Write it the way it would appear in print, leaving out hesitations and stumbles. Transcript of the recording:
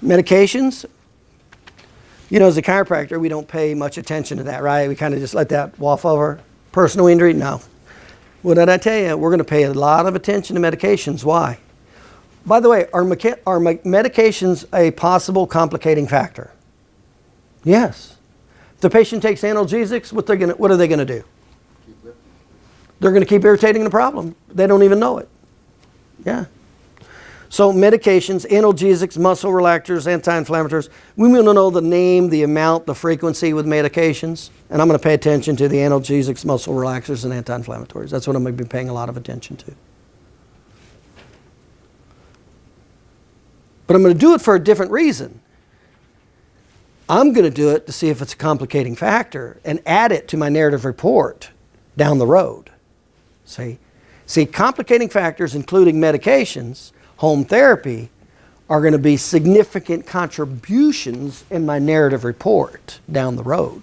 Medications, you know, as a chiropractor, we don't pay much attention to that, right? We kind of just let that waft over. Personal injury, no. What did I tell you? We're going to pay a lot of attention to medications. Why? By the way, are medications a possible complicating factor? Yes. If the patient takes analgesics, what are they going to do? They're going to keep irritating the problem. They don't even know it. Yeah. So medications, analgesics, muscle relaxers, anti-inflammatories, we want to know the name, the amount, the frequency with medications. And I'm going to pay attention to the analgesics, muscle relaxers, and anti-inflammatories. That's what I'm going to be paying a lot of attention to. But I'm going to do it for a different reason. I'm going to do it to see if it's a complicating factor and add it to my narrative report down the road. See, complicating factors, including medications, home therapy, are going to be significant contributions in my narrative report down the road.